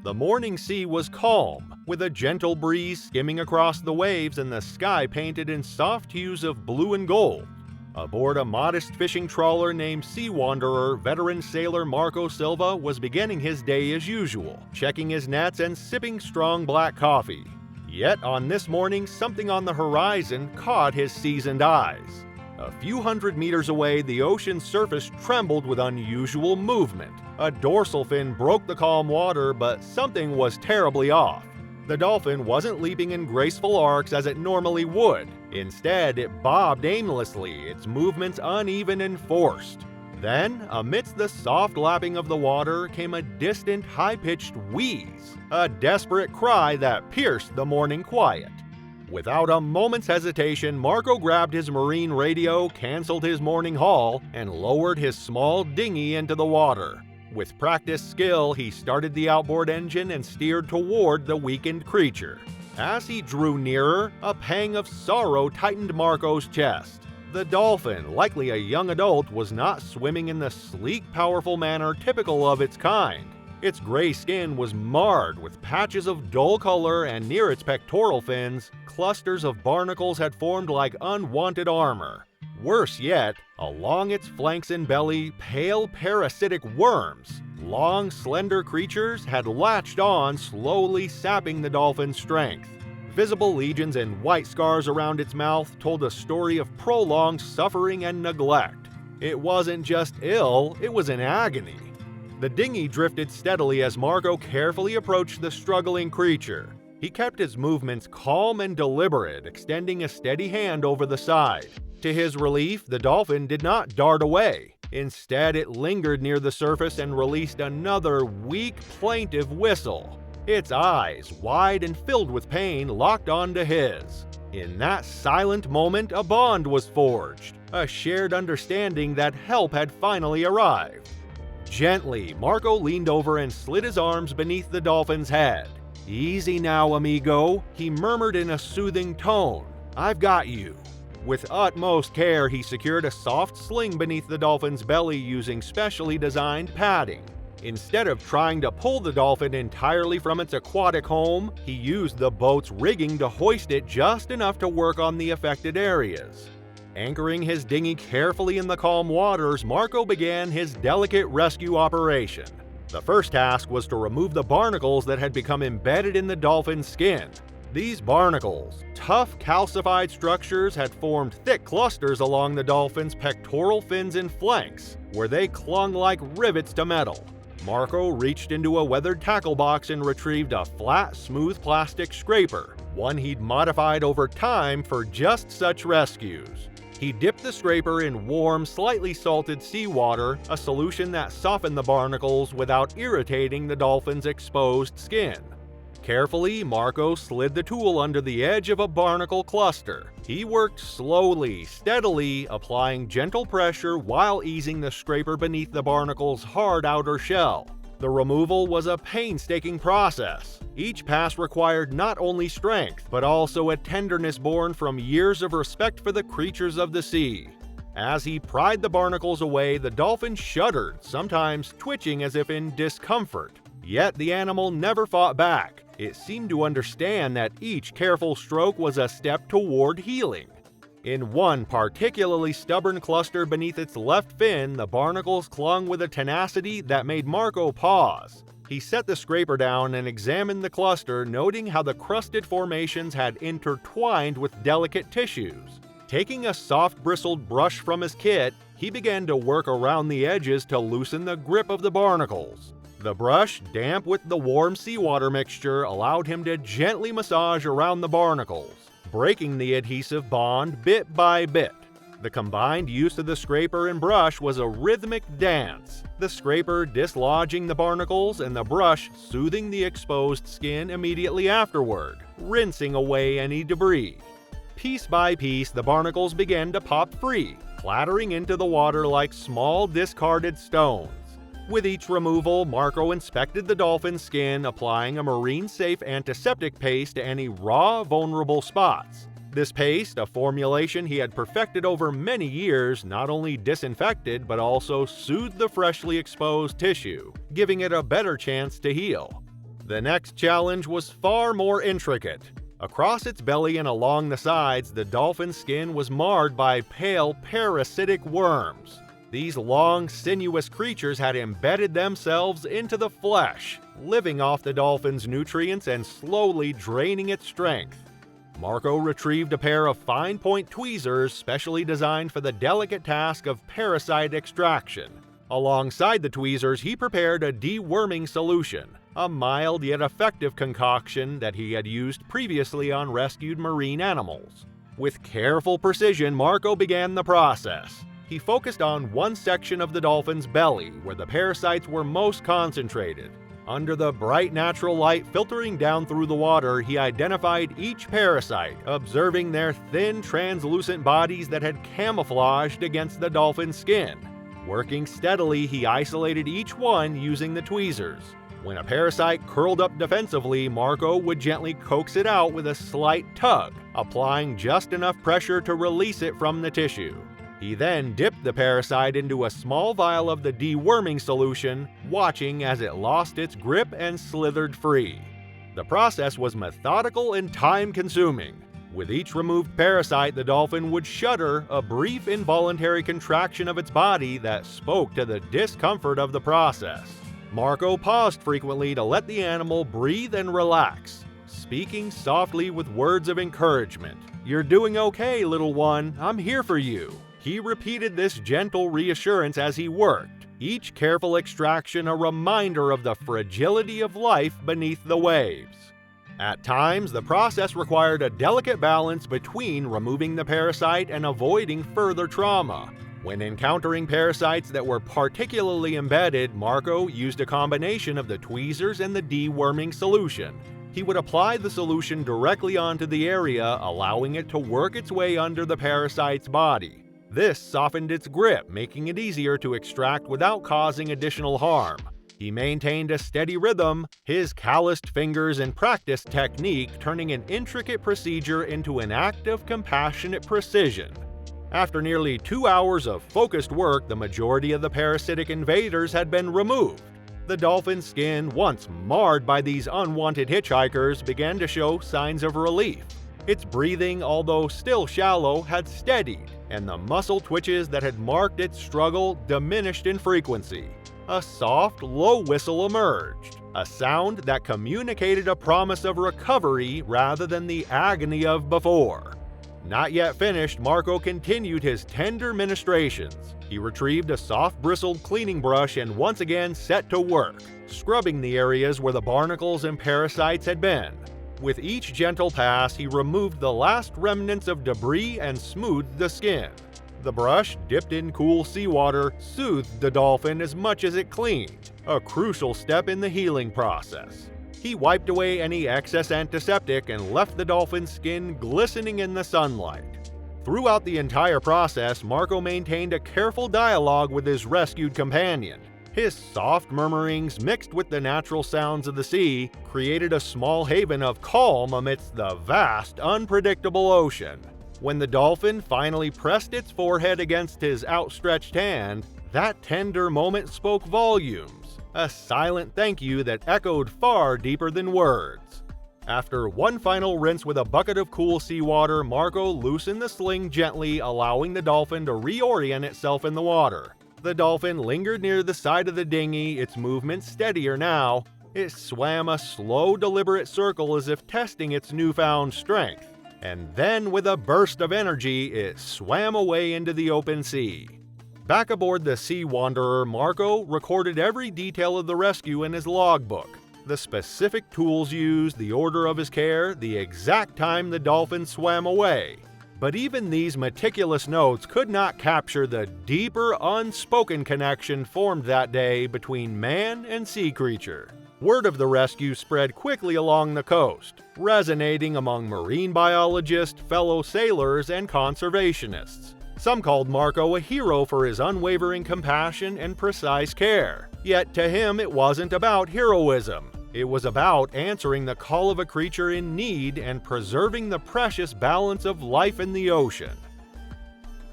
The morning sea was calm, with a gentle breeze skimming across the waves and the sky painted in soft hues of blue and gold. Aboard a modest fishing trawler named Sea Wanderer, veteran sailor Marco Silva was beginning his day as usual, checking his nets and sipping strong black coffee. Yet on this morning, something on the horizon caught his seasoned eyes. A few hundred meters away, the ocean's surface trembled with unusual movement. A dorsal fin broke the calm water, but something was terribly off. The dolphin wasn't leaping in graceful arcs as it normally would. Instead, it bobbed aimlessly, its movements uneven and forced. Then, amidst the soft lapping of the water, came a distant, high-pitched wheeze, a desperate cry that pierced the morning quiet. Without a moment's hesitation, Marco grabbed his marine radio, canceled his morning haul, and lowered his small dinghy into the water. With practiced skill, he started the outboard engine and steered toward the weakened creature. As he drew nearer, a pang of sorrow tightened Marco's chest. The dolphin, likely a young adult, was not swimming in the sleek, powerful manner typical of its kind. Its gray skin was marred with patches of dull color, and near its pectoral fins, clusters of barnacles had formed like unwanted armor. Worse yet, along its flanks and belly, pale parasitic worms, long, slender creatures, had latched on, slowly sapping the dolphin's strength. Visible lesions and white scars around its mouth told a story of prolonged suffering and neglect. It wasn't just ill, it was in agony. The dinghy drifted steadily as Marco carefully approached the struggling creature. He kept his movements calm and deliberate, extending a steady hand over the side. To his relief, the dolphin did not dart away. Instead, it lingered near the surface and released another weak, plaintive whistle. Its eyes, wide and filled with pain, locked onto his. In that silent moment, a bond was forged, a shared understanding that help had finally arrived. Gently, Marco leaned over and slid his arms beneath the dolphin's head. "Easy now, amigo," he murmured in a soothing tone. "I've got you." With utmost care, he secured a soft sling beneath the dolphin's belly using specially designed padding. Instead of trying to pull the dolphin entirely from its aquatic home, he used the boat's rigging to hoist it just enough to work on the affected areas. Anchoring his dinghy carefully in the calm waters, Marco began his delicate rescue operation. The first task was to remove the barnacles that had become embedded in the dolphin's skin. These barnacles, tough calcified structures, had formed thick clusters along the dolphin's pectoral fins and flanks, where they clung like rivets to metal. Marco reached into a weathered tackle box and retrieved a flat, smooth plastic scraper, one he'd modified over time for just such rescues. He dipped the scraper in warm, slightly salted seawater, a solution that softened the barnacles without irritating the dolphin's exposed skin. Carefully, Marco slid the tool under the edge of a barnacle cluster. He worked slowly, steadily, applying gentle pressure while easing the scraper beneath the barnacle's hard outer shell. The removal was a painstaking process. Each pass required not only strength, but also a tenderness born from years of respect for the creatures of the sea. As he pried the barnacles away, the dolphin shuddered, sometimes twitching as if in discomfort. Yet the animal never fought back. It seemed to understand that each careful stroke was a step toward healing. In one particularly stubborn cluster beneath its left fin, the barnacles clung with a tenacity that made Marco pause. He set the scraper down and examined the cluster, noting how the crusted formations had intertwined with delicate tissues. Taking a soft bristled brush from his kit, he began to work around the edges to loosen the grip of the barnacles. The brush, damp with the warm seawater mixture, allowed him to gently massage around the barnacles, breaking the adhesive bond bit by bit. The combined use of the scraper and brush was a rhythmic dance, the scraper dislodging the barnacles and the brush soothing the exposed skin immediately afterward, rinsing away any debris. Piece by piece, the barnacles began to pop free, clattering into the water like small discarded stones. With each removal, Marco inspected the dolphin's skin, applying a marine-safe antiseptic paste to any raw, vulnerable spots. This paste, a formulation he had perfected over many years, not only disinfected but also soothed the freshly exposed tissue, giving it a better chance to heal. The next challenge was far more intricate. Across its belly and along the sides, the dolphin's skin was marred by pale parasitic worms. These long, sinuous creatures had embedded themselves into the flesh, living off the dolphin's nutrients and slowly draining its strength. Marco retrieved a pair of fine-point tweezers specially designed for the delicate task of parasite extraction. Alongside the tweezers, he prepared a deworming solution, a mild yet effective concoction that he had used previously on rescued marine animals. With careful precision, Marco began the process. He focused on one section of the dolphin's belly where the parasites were most concentrated. Under the bright natural light filtering down through the water, he identified each parasite, observing their thin, translucent bodies that had camouflaged against the dolphin's skin. Working steadily, he isolated each one using the tweezers. When a parasite curled up defensively, Marco would gently coax it out with a slight tug, applying just enough pressure to release it from the tissue. He then dipped the parasite into a small vial of the deworming solution, watching as it lost its grip and slithered free. The process was methodical and time-consuming. With each removed parasite, the dolphin would shudder, a brief involuntary contraction of its body that spoke to the discomfort of the process. Marco paused frequently to let the animal breathe and relax, speaking softly with words of encouragement. "You're doing okay, little one. I'm here for you." He repeated this gentle reassurance as he worked, each careful extraction a reminder of the fragility of life beneath the waves. At times, the process required a delicate balance between removing the parasite and avoiding further trauma. When encountering parasites that were particularly embedded, Marco used a combination of the tweezers and the deworming solution. He would apply the solution directly onto the area, allowing it to work its way under the parasite's body. This softened its grip, making it easier to extract without causing additional harm. He maintained a steady rhythm, his calloused fingers and practiced technique turning an intricate procedure into an act of compassionate precision. After nearly 2 hours of focused work, the majority of the parasitic invaders had been removed. The dolphin's skin, once marred by these unwanted hitchhikers, began to show signs of relief. Its breathing, although still shallow, had steadied, and the muscle twitches that had marked its struggle diminished in frequency. A soft, low whistle emerged, a sound that communicated a promise of recovery rather than the agony of before. Not yet finished, Marco continued his tender ministrations. He retrieved a soft bristled cleaning brush and once again set to work, scrubbing the areas where the barnacles and parasites had been. With each gentle pass, he removed the last remnants of debris and smoothed the skin. The brush, dipped in cool seawater, soothed the dolphin as much as it cleaned, a crucial step in the healing process. He wiped away any excess antiseptic and left the dolphin's skin glistening in the sunlight. Throughout the entire process, Marco maintained a careful dialogue with his rescued companion. His soft murmurings, mixed with the natural sounds of the sea, created a small haven of calm amidst the vast, unpredictable ocean. When the dolphin finally pressed its forehead against his outstretched hand, that tender moment spoke volumes, a silent thank you that echoed far deeper than words. After one final rinse with a bucket of cool seawater, Marco loosened the sling gently, allowing the dolphin to reorient itself in the water. The dolphin lingered near the side of the dinghy, its movement steadier now. It swam a slow, deliberate circle as if testing its newfound strength. And then, with a burst of energy, it swam away into the open sea. Back aboard the Sea Wanderer, Marco recorded every detail of the rescue in his logbook. The specific tools used, the order of his care, the exact time the dolphin swam away. But even these meticulous notes could not capture the deeper, unspoken connection formed that day between man and sea creature. Word of the rescue spread quickly along the coast, resonating among marine biologists, fellow sailors, and conservationists. Some called Marco a hero for his unwavering compassion and precise care. Yet to him it wasn't about heroism. It was about answering the call of a creature in need and preserving the precious balance of life in the ocean.